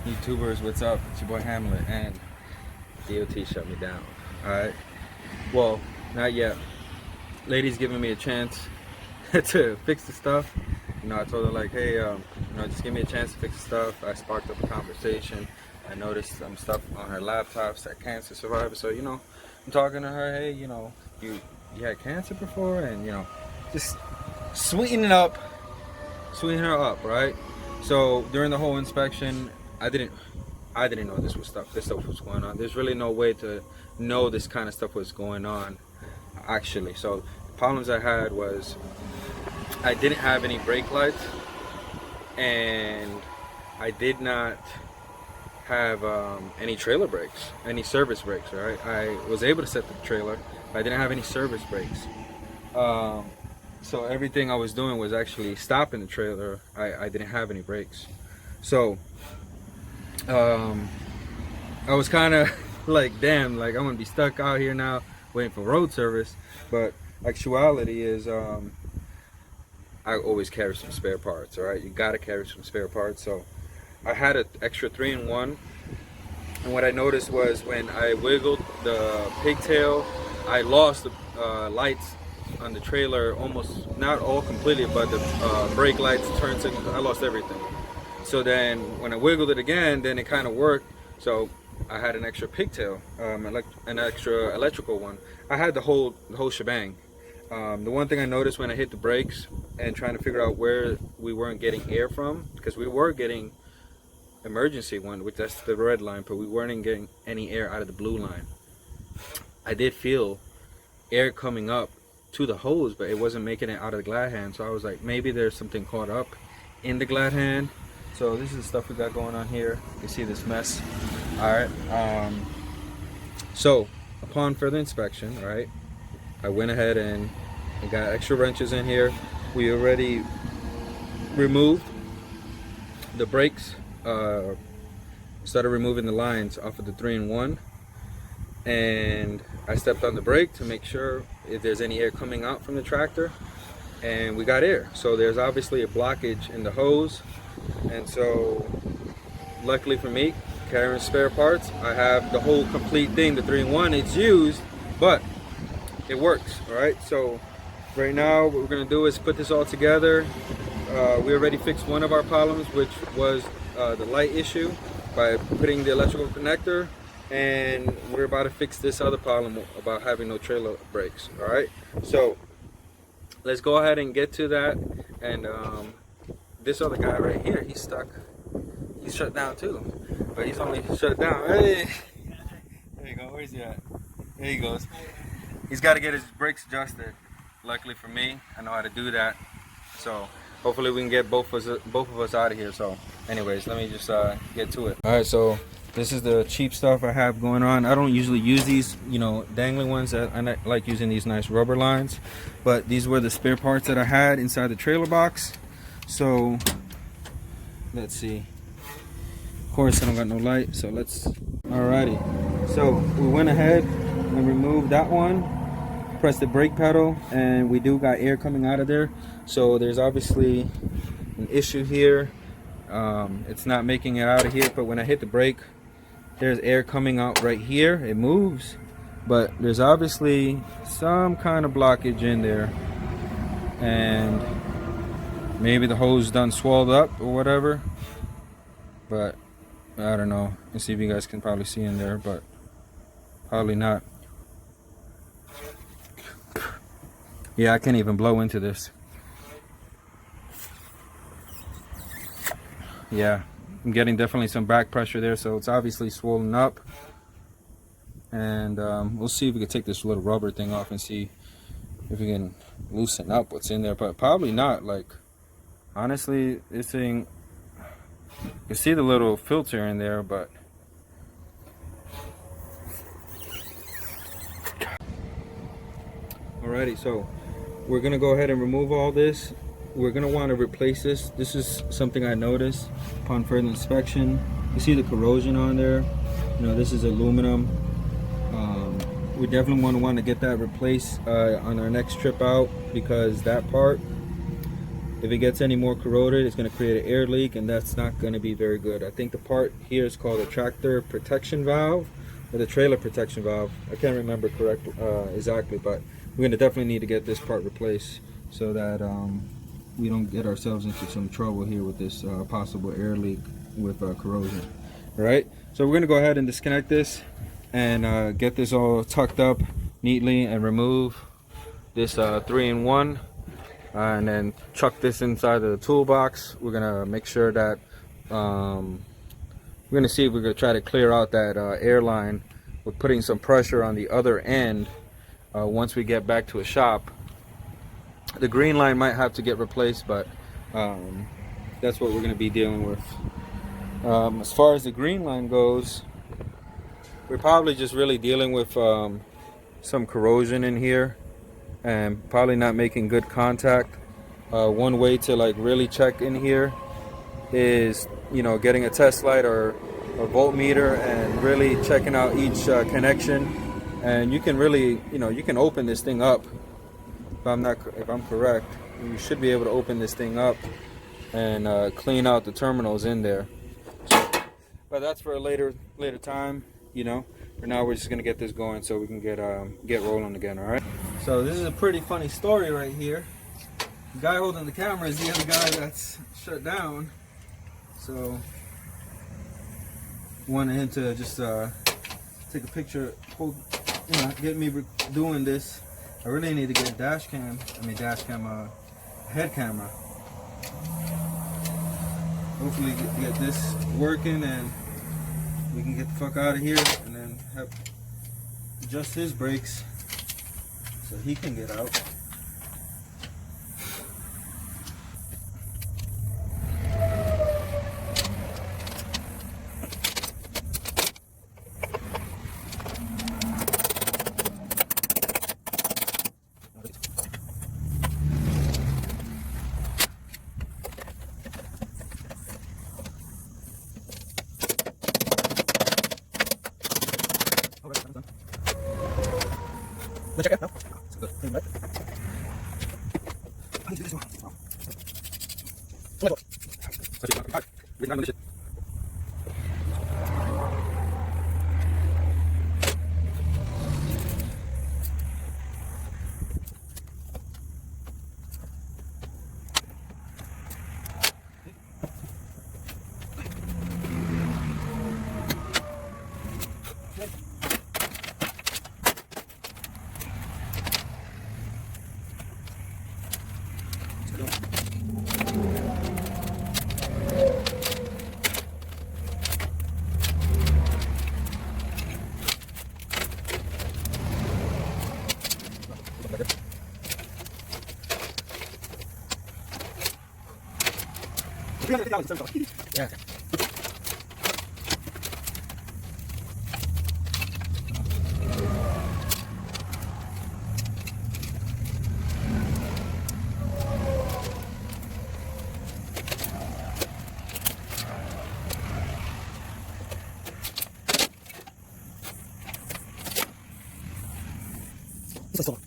YouTubers, what's up? It's your boy Hamlet, and DOT shut me down. Alright, well, not yet. Lady's giving me a chance to fix the stuff. You know, I told her like, hey, just give me a chance to fix the stuff. I sparked up a conversation. I noticed some stuff on her laptop, said cancer survivor. So, I'm talking to her, hey, you had cancer before, and just sweeten her up, right? So during the whole inspection, I didn't know this stuff was going on. There's really no way to know this kind of stuff was going on, actually. So the problems I had was I didn't have any brake lights, and I did not have any trailer brakes, any service brakes. Right? I was able to set the trailer, but I didn't have any service brakes. So everything I was doing was actually stopping the trailer. I didn't have any brakes. So I was kind of like, damn, like I'm gonna be stuck out here now waiting for road service. But actuality is I always carry some spare parts. All right, you gotta carry some spare parts. So I had an extra 3-in-1, and what I noticed was when I wiggled the pigtail, I lost the lights on the trailer, almost, not all completely, but the brake lights, turn signals, I lost everything. So then when I wiggled it again, then it kind of worked. So I had an extra pigtail, an extra electrical one. I had the whole shebang. The one thing I noticed when I hit the brakes and trying to figure out where we weren't getting air from, because we were getting emergency one, which that's the red line, but we weren't getting any air out of the blue line. I did feel air coming up to the hose, but it wasn't making it out of the glad hand. So I was like, maybe there's something caught up in the glad hand. So this is the stuff we got going on here. You can see this mess. All right. So upon further inspection, right, I went ahead and I got extra wrenches in here. We already removed the brakes, started removing the lines off of the 3-in-1, and I stepped on the brake to make sure if there's any air coming out from the tractor, and we got air. So there's obviously a blockage in the hose, and so luckily for me, carrying spare parts, I have the whole complete thing. The 3-in-1, it's used, but it works. All right, so right now what we're gonna do is put this all together. We already fixed one of our problems, which was the light issue, by putting the electrical connector, and we're about to fix this other problem about having no trailer brakes. All right, so let's go ahead and get to that. And this other guy right here, he's stuck. He's shut down too, but he's only shut down. Hey, there you go. Where's he at? There he goes. He's got to get his brakes adjusted. Luckily for me, I know how to do that. So hopefully we can get both of us out of here. So anyways, let me just get to it. All right, so this is the cheap stuff I have going on. I don't usually use these, dangling ones. I like using these nice rubber lines, but these were the spare parts that I had inside the trailer box. So let's see. Of course, I don't got no light, so let's. Alrighty. So we went ahead and removed that one. Press the brake pedal, and we do got air coming out of there. So there's obviously an issue here. It's not making it out of here, but when I hit the brake, there's air coming out right here. It moves, but there's obviously some kind of blockage in there, and maybe the hose done swelled up or whatever, but I don't know. Let's see if you guys can probably see in there, but probably not. Yeah, I can't even blow into this. Yeah, I'm getting definitely some back pressure there, so it's obviously swollen up. And we'll see if we can take this little rubber thing off and see if we can loosen up what's in there, but probably not. Like, honestly, this thing, you can see the little filter in there, but alrighty, so we're gonna go ahead and remove all this. We're gonna want to replace this. This is something I noticed upon further inspection. You see the corrosion on there. This is aluminum. We definitely want to get that replaced on our next trip out, because that part If it gets any more corroded, it's going to create an air leak, and that's not going to be very good. I think the part here is called a tractor protection valve or the trailer protection valve. I can't remember exactly, but we're going to definitely need to get this part replaced so that we don't get ourselves into some trouble here with this possible air leak with corrosion. All right, so we're going to go ahead and disconnect this and get this all tucked up neatly and remove this 3-in-1 and then chuck this inside of the toolbox. We're gonna make sure that we're gonna see if we're gonna try to clear out that air line with putting some pressure on the other end. Once we get back to a shop, the green line might have to get replaced, but that's what we're gonna be dealing with. As far as the green line goes, we're probably just really dealing with some corrosion in here and probably not making good contact. One way to like really check in here is, you know, getting a test light or a voltmeter and really checking out each connection. And you can really, you know, you can open this thing up. If I'm correct, you should be able to open this thing up and clean out the terminals in there. But that's for a later time, you know. For now, we're just gonna get this going so we can get rolling again. All right. So this is a pretty funny story right here. The guy holding the camera is the other guy that's shut down. So wanted him to just take a picture, get me doing this. I really need to get a head camera. Hopefully get this working and we can get the fuck out of here and then adjust his brakes so he can get out. Let's check it out. It's good. Right? I need to do this one. Let's go. Yeah. That's one.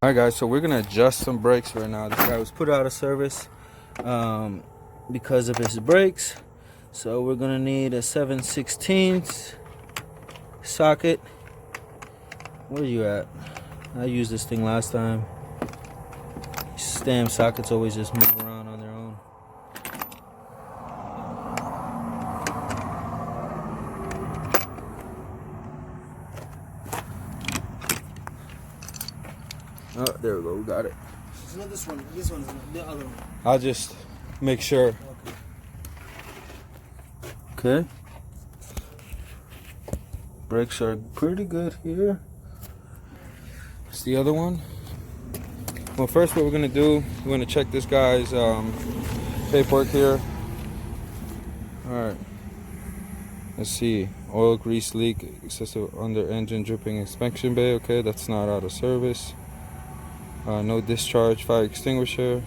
Alright guys, so we're gonna adjust some brakes right now. This guy was put out of service because of his brakes. So we're gonna need a 7/16 socket. Where are you at? I used this thing last time. These damn sockets always just move around on their own. Oh, there we go. We got it. It's not this one. This one's the other one. I'll just make sure. Okay. Okay. Brakes are pretty good here. It's the other one. Well, first what we're gonna do, we're gonna check this guy's paperwork here. Alright. Let's see. Oil grease leak, excessive under engine dripping inspection bay. Okay, that's not out of service. No discharge, fire extinguisher.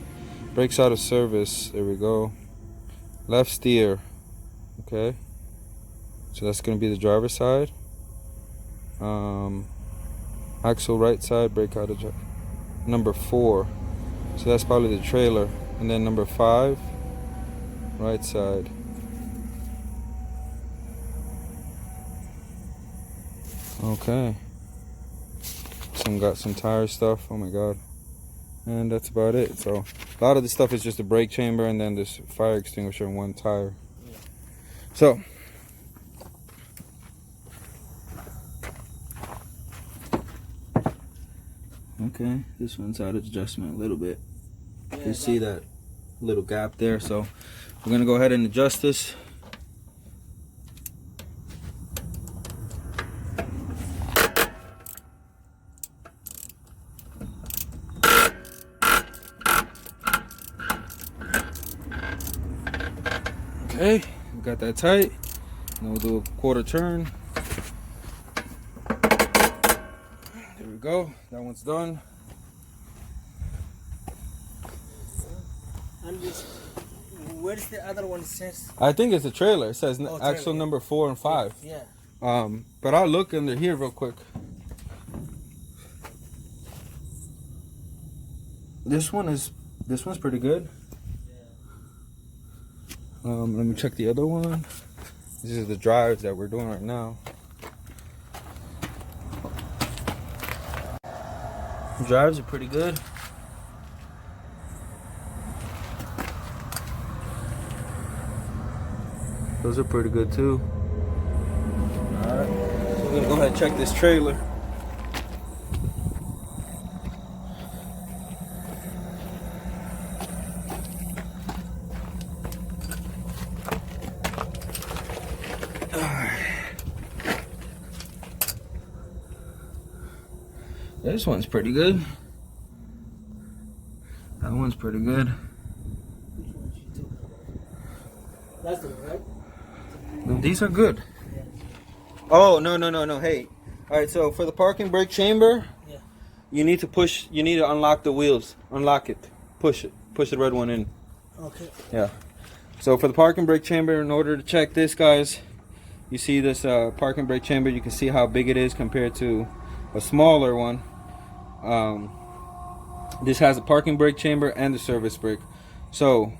Brakes out of service. There we go. Left steer. Okay. So that's gonna be the driver's side. Axle right side, brake out of number 4. So that's probably the trailer. And then number 5, right side. Okay. Got some tire stuff. Oh my god. And that's about it. So a lot of the stuff is just a brake chamber and then this fire extinguisher and one tire. Yeah. So okay, this one's out of adjustment a little bit. You see that little gap there, so we're gonna go ahead and adjust this. Okay, we got that tight. Now we'll do a quarter turn. There we go. That one's done. And this, where's the other one? It says. I think it's a trailer. It says trailer, axle number 4 and 5. Yeah. But I'll look under here real quick. This one's pretty good. Let me check the other one. This is the drives that we're doing right now. The drives are pretty good. Those are pretty good too. Alright, so we're gonna go ahead and check this trailer. This one's pretty good. That one's pretty good. That's the one, right? These are good. Yeah. Oh, no. Hey. Alright, so for the parking brake chamber, yeah, you need to unlock the wheels. Unlock it. Push it. Push the red one in. Okay. Yeah. So for the parking brake chamber, in order to check this, guys, you see this parking brake chamber, you can see how big it is compared to a smaller one. This has a parking brake chamber and the service brake. So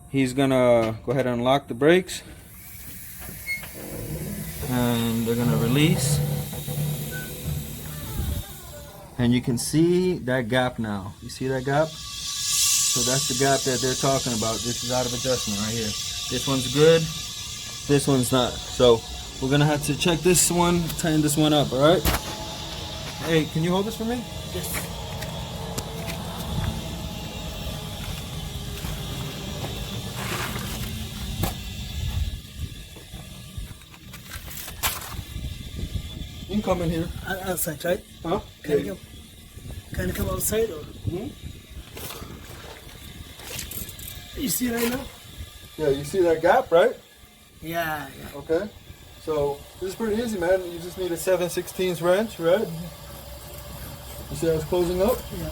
he's gonna go ahead and unlock the brakes, and they're gonna release, and you can see that gap now. You see that gap? So that's the gap that they're talking about. This is out of adjustment right here. This one's good, this one's not. So we're gonna have to check this one, tighten this one up. All right. Hey, can you hold this for me? Yes. You can come in here. Outside, right? Huh? Can you come outside or? You see right now? Yeah, you see that gap, right? Yeah. Okay. So this is pretty easy, man. You just need a 7/16 wrench, right? You see how it's closing up? Yeah.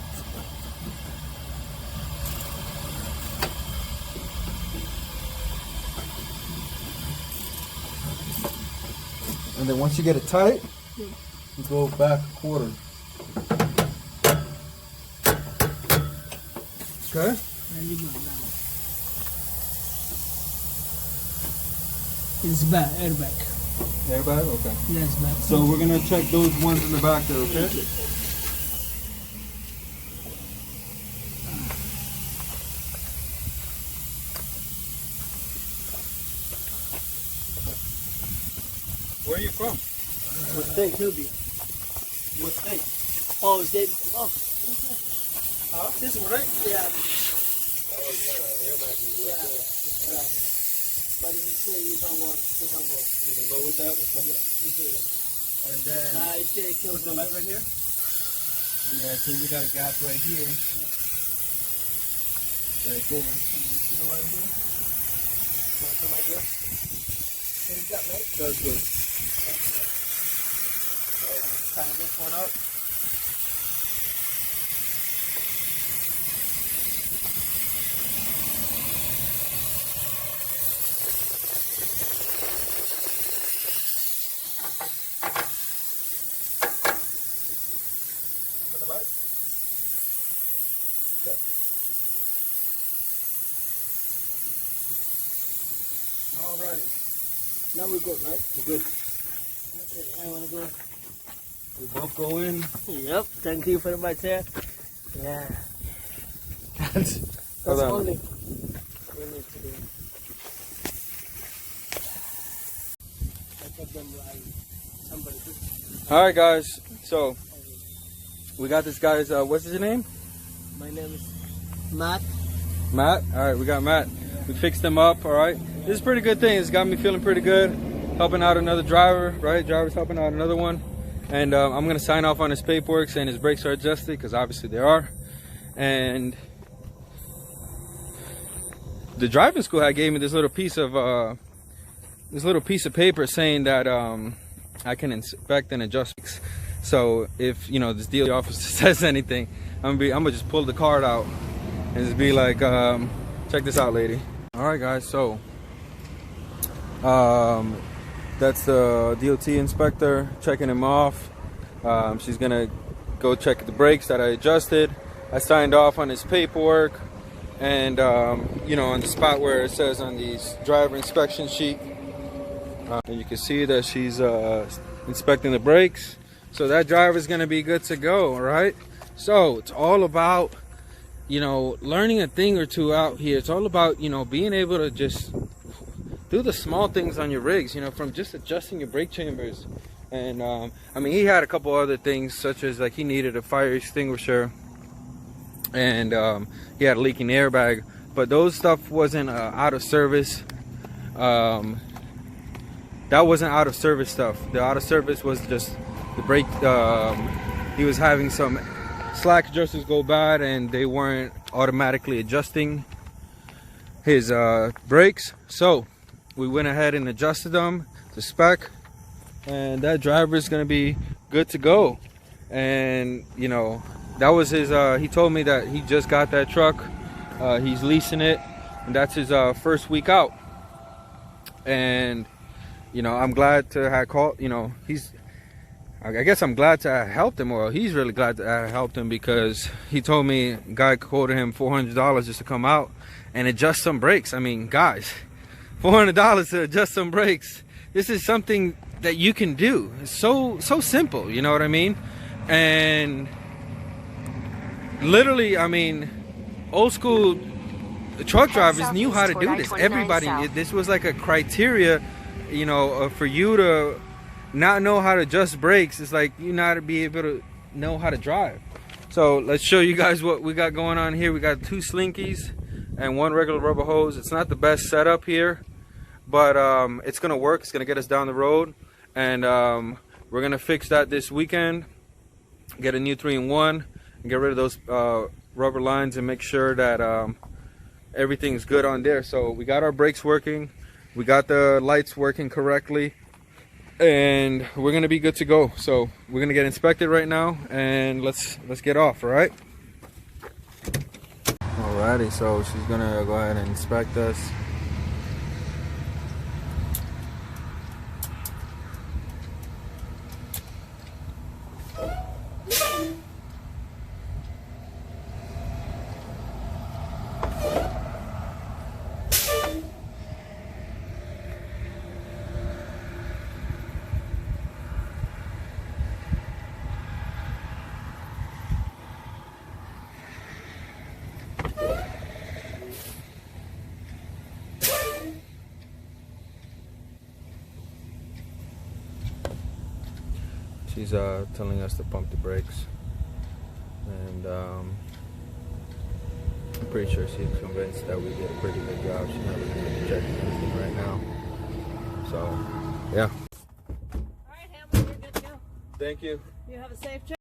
And then once you get it tight, you go back a quarter. Okay? It's back, airbag. Airbag? Okay. Yeah, it's back. So we're gonna check those ones in the back there, okay? Where are you from? What state? Newbie. What state? Oh, state. Oh. This one, right? Yeah. Oh, you got an airbag. Yeah. But you say you can go. You can go. You can go with that? Okay. Yeah, you say like that. And then I say kill put the light right here? Yeah, see we got a gap right here. Right there. You see the light here? something like this. So you got right? That's good. So time this one up. Alrighty. Now we're good, right? We're good. Okay, I want to go. We both go in. Yep, thank you very much, sir. Yeah. That's Hold on. only we need to do. I put them like somebody. Alright guys, so we got this guy's, what's his name? My name is Matt. Matt? Alright, we got Matt. We fixed him up, alright. This is a pretty good thing. It's got me feeling pretty good. Helping out another driver, right? Driver's helping out another one. And I'm going to sign off on his paperwork saying his brakes are adjusted, because obviously they are. And the driving school had gave me this little piece of paper saying that I can inspect and adjust. So if this DOT officer says anything, I'm gonna just pull the card out and just be like, check this out, lady. All right, guys. So that's the DOT inspector checking him off. She's gonna go check the brakes that I adjusted. I signed off on his paperwork, and on the spot where it says on the driver inspection sheet, and you can see that she's inspecting the brakes. So that driver is gonna be good to go. All right. So it's all about learning a thing or two out here. It's all about being able to just do the small things on your rigs, from just adjusting your brake chambers. And I mean, he had a couple other things, such as like he needed a fire extinguisher, and he had a leaking airbag, but those stuff wasn't out of service. That wasn't out of service stuff. The out of service was just the brake. He was having some slack adjusters go bad, and they weren't automatically adjusting his brakes. So we went ahead and adjusted them to spec, and that driver is going to be good to go. And that was his he told me that he just got that truck. He's leasing it, and that's his first week out. And I'm glad to have called. I guess I'm glad to have helped him, or he's really glad to have helped him, because he told me guy quoted him $400 just to come out and adjust some brakes. I mean, guys, $400 to adjust some brakes. This is something that you can do. It's so simple, you know what I mean? And literally, I mean, old school truck drivers knew how to do this. Everybody, this was like a criteria, for you to not know how to adjust brakes. It's like you not to be able to know how to drive. So let's show you guys what we got going on here. We got 2 slinkies and 1 regular rubber hose. It's not the best setup here, but it's gonna work. It's gonna get us down the road, and we're gonna fix that this weekend, get a new 3-in-1, and get rid of those rubber lines and make sure that everything's good on there. So we got our brakes working, we got the lights working correctly, and we're gonna be good to go. So we're gonna get inspected right now, and let's get off. All right. Alrighty, so she's gonna go ahead and inspect us. She's telling us to pump the brakes, and Pretty sure she's convinced that we did a pretty good job. She's not looking at the check anything right now. So, yeah. All right, Hamlet, you're good to go. Thank you. You have a safe trip.